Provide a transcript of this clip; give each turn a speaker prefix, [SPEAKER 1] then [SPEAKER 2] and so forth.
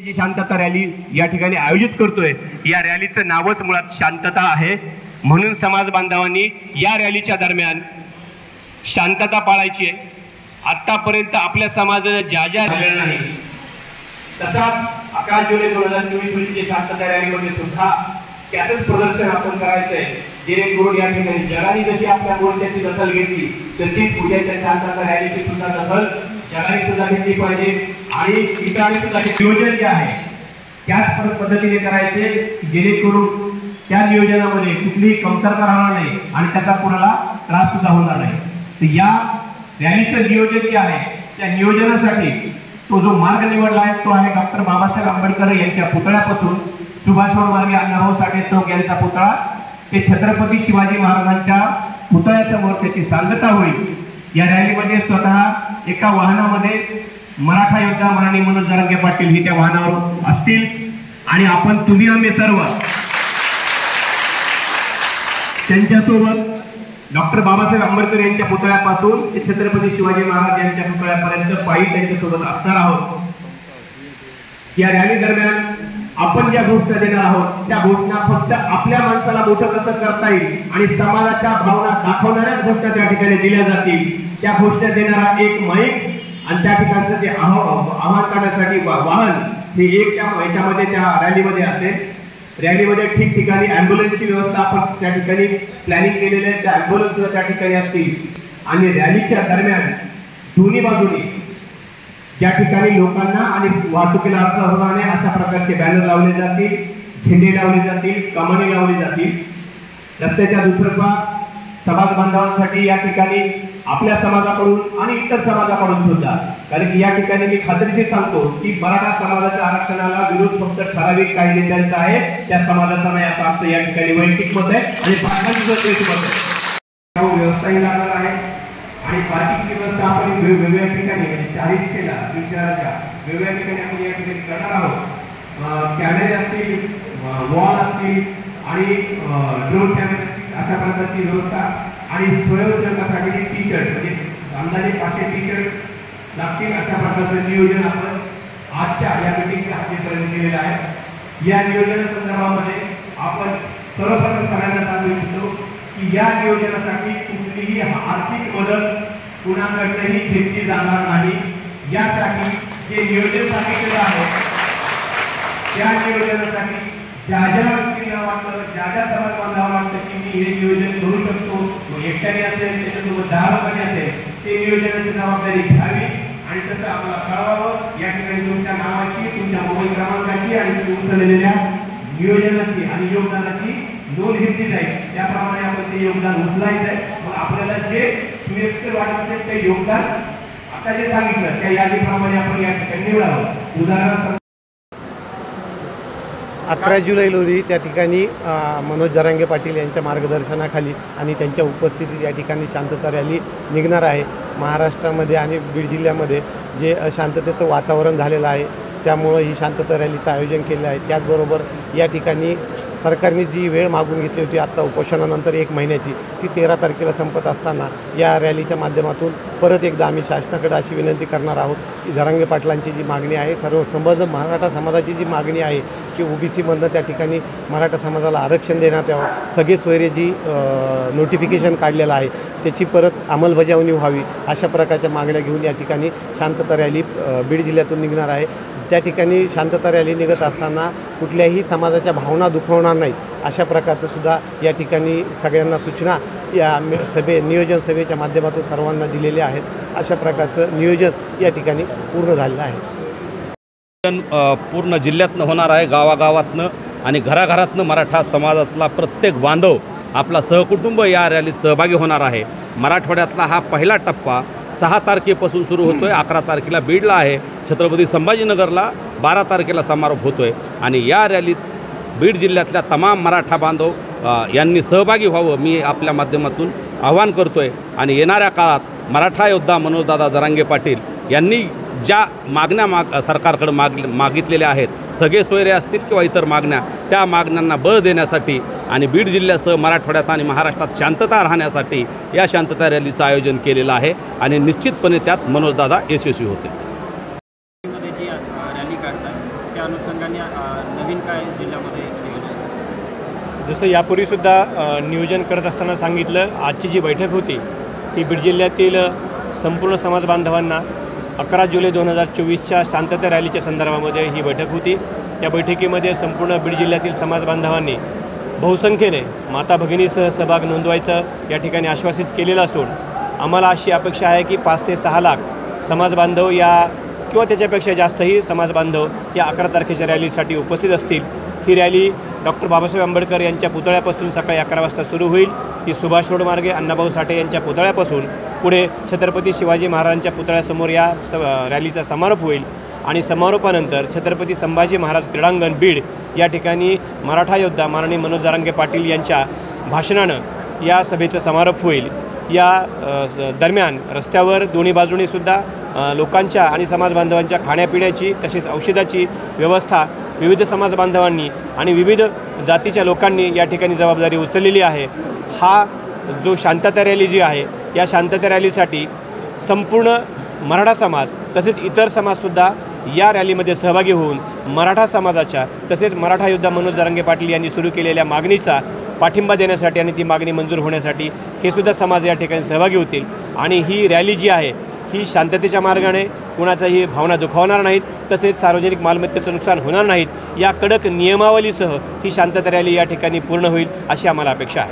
[SPEAKER 1] जी शांतता रॅली या ठिकाणी आयोजित करतोय, या रॅलीचं नावच मुळात शांतता आहे। म्हणून समाज बांधवांनी या रॅलीच्या दरम्यान शांतता पाळायची आहे। आतापर्यंत आपल्या समाजाने ज्या ज्या झालेल्या नाही, तसाच 11 जुलै 2024 रोजी शांतता रॅलीमध्ये सुद्धा त्याचंच प्रदर्शन आपण करायचंय, जेणेकरून या ठिकाणी जगाने जशी आपल्या मोर्चाची दखल घेतली तशीच उद्याच्या शांतता रॅलीची सुद्धा दखल जगाने सुद्धा घेतली पाहिजे आणि इतरांनी सुद्धा नियोजन जे आहे त्याच पद्धतीने करायचे, जेणेकरून त्या नियोजनामध्ये कुठलीही कमतरता राहणार नाही आणि त्याचा कोणाला त्रास सुद्धा होणार नाही। तर या रॅलीचं नियोजन जे आहे त्या नियोजनासाठी तो जो मार्ग निवडला आहे तो आहे डॉक्टर बाबासाहेब आंबेडकर यांच्या पुतळ्यापासून सुभाषवाड मार्गे अण्णाभाऊ साठे चौक यांचा पुतळा ते छत्रपती शिवाजी महाराजांच्या पुतळ्यासमोर त्याची सांगता होईल। या रॅलीमध्ये स्वतः एका वाहनामध्ये मराठा योद्धा माननीय मनोज जरांगे पाटील हे त्या वाहनावर असतील आणि आपण तुम्ही आम्ही सर्व त्यांच्यासोबत डॉक्टर बाबासाहेब आंबेडकर यांच्या पुतळ्यापासून ते छत्रपती शिवाजी महाराज यांच्या पुतळ्यापर्यंत पायी त्यांच्यासोबत असणार आहोत। या रॅली दरम्यान आपण ज्या घोषणा देणार आहोत त्या घोषणा फक्त आपल्या माणसाला मोठं कसं करता येईल आणि समाजाच्या भावना दाखवणाऱ्या घोषणा त्या ठिकाणी दिल्या जातील। त्या घोषणा देणारा एक माईक आणि त्या ठिकाणचं ते आव्हान करण्यासाठी वाहन हे एक याच्यामध्ये त्या रॅलीमध्ये असेल। रॅलीमध्ये ठिकठिकाणी ॲम्ब्युलन्सची व्यवस्था आपण त्या ठिकाणी प्लॅनिंग केलेली आहे, त्या ॲम्ब्युलन्स सुद्धा त्या ठिकाणी असतील आणि रॅलीच्या दरम्यान दोन्ही बाजूने ज्या ठिकाणी लोकांना आणि वाहतुकीला अडथळा होणार नाही अशा प्रकारचे बॅनर लावले जातील, झेंडे लावले जातील, कमानी लावली जातील। रस्त्याच्या दुतर्फा समाज बांधवांसाठी या ठिकाणी आपल्या समाजाकडून आणि इतर समाजाकडून सुद्धा, कारण की या ठिकाणी मी खात्रीशीर सांगतो की मराठा समाजाच्या आरक्षणाला विरोध फक्त ठराविक काही नेत्यांचा आहे, त्या समाजाचा नाही असं आमचं या ठिकाणी वैयक्तिक मत आहे आणि पालकांचं मत आहे। व्यवस्थाही लागणार आहे आणि पार्किंगची व्यवस्था आपण वेगवेगळ्या ठिकाणी म्हणजे चारही दिशेला शहराच्या वेगवेगळ्या ठिकाणी आपण या ठिकाणी करणार आहोत। कॅमेरे असतील, वॉल असतील आणि ड्रोन कॅमेरे असतील, अशा प्रकारची व्यवस्था आणि स्वयंसेवकासाठी टी शर्ट म्हणजे अंदाजे 500 टी शर्ट लागतील अशा प्रकारचं नियोजन आपण आजच्या या मीटिंगच्या हातीपर्यंत केलेलं आहे। या नियोजनासंदर्भामध्ये आपण सर्वप्रथम सगळ्यांना सांगू इच्छितो की या नियोजनासाठी कुठलीही आर्थिक मदत कुणाकडनंही घेतली जाणार नाही। यासाठी जे नियोजन सांगितलेलं आहे त्या नियोजनासाठी ज्या व्यक्तींना वाटतं, ज्या समाज बांधवांना वाटतं की मी हे नियोजन करू शकतो, एकट्याने असेल त्याच्यासोबत 10 लोकांनी असेल, ते नियोजनाची जबाबदारी घ्यावी आणि तसं आपल्याला कळवावं। या ठिकाणी तुमच्या नावाची, तुमच्या मोबाईल क्रमांकाची आणि तुम्ही उचललेल्या नियोजनाची आणि योगदानाची नोंद घेतली जाईल। त्याप्रमाणे आपण ते योगदान उचलायचं आहे। मग आपल्याला जे सुयोग्य वाटत असेल ते योगदान आता जे सांगितलं त्या यादीप्रमाणे आपण या ठिकाणी निवडावं। उदाहरणार्थ
[SPEAKER 2] 11 जुलै रोजी त्या ठिकाणी मनोज जरांगे पाटील यांच्या मार्गदर्शनाखाली आणि त्यांच्या उपस्थितीत या ठिकाणी शांतता रॅली निघणार आहे। महाराष्ट्रामध्ये आणि बीड जिल्ह्यामध्ये जे अशांततेचं वातावरण झालेलं आहे त्यामुळं ही शांतता रॅलीचं आयोजन केलं आहे। त्याचबरोबर या ठिकाणी सरकारने जी वेळ मागून घेतली होती आत्ता उपोषणानंतर 1 महिन्याची, ती 13 तारखेला संपत असताना या रॅलीच्या माध्यमातून परत एकदा आम्ही शासनाकडे अशी विनंती करणार आहोत की जरांगे पाटलांची जी मागणी आहे, सर्व मराठा समाजाची जी मागणी आहे की ओबीसीमधनं त्या ठिकाणी मराठा समाजाला आरक्षण देण्यात यावं, सगळे सोयरे जी नोटिफिकेशन काढलेलं आहे त्याची परत अंमलबजावणी व्हावी, अशा प्रकारच्या मागण्या घेऊन या ठिकाणी शांतता रॅली बीड जिल्ह्यातून निघणार आहे। त्या ठिकाणी शांतता रॅली निघत असताना कुठल्याही समाजाच्या भावना दुखवणार नाहीत अशा प्रकारचं सुद्धा या ठिकाणी सगळ्यांना सूचना या नियोजन सभेच्या माध्यमातून सर्वांना दिलेल्या आहेत। अशा प्रकारचं नियोजन या ठिकाणी पूर्ण झालेलं आहे।
[SPEAKER 3] पूर्ण जिल्ह्यातनं होणार आहे, गावागावातनं आणि घराघरातनं मराठा समाजातला प्रत्येक बांधव आपला सहकुटुंब या रॅलीत सहभागी होणार आहे। मराठवाड्यातला हा पहिला टप्पा 6 तारखेपासून सुरू होतोय। 11 तारखेला बीडला आहे, छत्रपती संभाजीनगरला 12 तारखेला समारोप होतोय आणि या रॅलीत बीड जिल्ह्यातल्या तमाम मराठा बांधव यांनी सहभागी व्हावं मी आपल्या माध्यमातून आवाहन करतोय। आणि येणाऱ्या काळात मराठा योद्धा मनोजदादा जरांगे पाटील यांनी ज्या मागण्या सरकारकडे मागितलेल्या आहेत, सगळे सोयरे असतील किंवा इतर मागण्या, त्या मागण्यांना बळ देण्यासाठी आणि बीड जिल्ह्यासह मराठवाड्यात आणि महाराष्ट्रात शांतता राहण्यासाठी या शांतता रॅलीचं आयोजन केलेलं आहे आणि निश्चितपणे त्यात मनोजदादा यशस्वी होते।
[SPEAKER 4] रॅली काढतात त्या अनुषंगाने नवीन काय जिल्ह्यामध्ये नियोजन?
[SPEAKER 5] जसं यापूर्वीसुद्धा नियोजन करत असताना सांगितलं, आजची जी बैठक होती ती बीड जिल्ह्यातील संपूर्ण समाज बांधवांना 11 जुलै 2024च्या शांतता रॅलीच्या संदर्भामध्ये ही बैठक होती. या बैठकीमध्ये संपूर्ण बीड जिल्ह्यातील समाज बांधवांनी बहुसंख्येने माता भगिनीसह सहभाग नोंदवायचं या ठिकाणी आश्वासित केलेलं असून आम्हाला अशी अपेक्षा आहे की 5 ते 6 लाख समाज बांधव या किंवा त्याच्यापेक्षा जास्तही समाज बांधव या 11 तारखेच्या रॅलीसाठी उपस्थित असतील. ही रॅली डॉक्टर बाबासाहेब आंबेडकर यांच्या पुतळ्यापासून सकाळी 11 वाजता सुरू होईल. ती सुभाष रोड मार्गे अण्णाभाऊ साठे यांच्या पुतळ्यापासून पुढे छत्रपती शिवाजी महाराजांच्या पुतळ्यासमोर या रॅलीचा समारोप होईल आणि समारोपानंतर छत्रपती संभाजी महाराज क्रीडांगण बीड या ठिकाणी मराठा योद्धा माननीय मनोज जरांगे पाटील यांच्या भाषणानं या सभेचा समारोप होईल. या दरम्यान रस्त्यावर दोन्ही बाजूनीसुद्धा लोकांच्या आणि समाज बांधवांच्या खाण्यापिण्याची तसेच औषधाची व्यवस्था विविध समाज बांधवांनी आणि विविध जातीच्या लोकांनी या ठिकाणी जबाबदारी उचललेली आहे. हा जो शांतता रॅली जी आहे या शांतता रॅलीसाठी संपूर्ण मराठा समाज तसेच इतर समाजसुद्धा या रॅलीमध्ये सहभागी होऊन मराठा समाजाच्या तसेच मराठा योद्धा मनोज जरांगे पाटील यांनी सुरू केलेल्या मागणीचा पाठिंबा देण्यासाठी आणि ती मागणी मंजूर होण्यासाठी हे सुद्धा समाज या ठिकाणी सहभागी होतील. आणि ही रॅली जी आहे ही शांततेच्या मार्गाने कुणाचाही भावना दुखावणार नाहीत तसेच सार्वजनिक मालमत्तेचं नुकसान होणार नाहीत या कडक नियमावलीसह ही शांतता रॅली या ठिकाणी पूर्ण होईल अशी आम्हाला अपेक्षा आहे.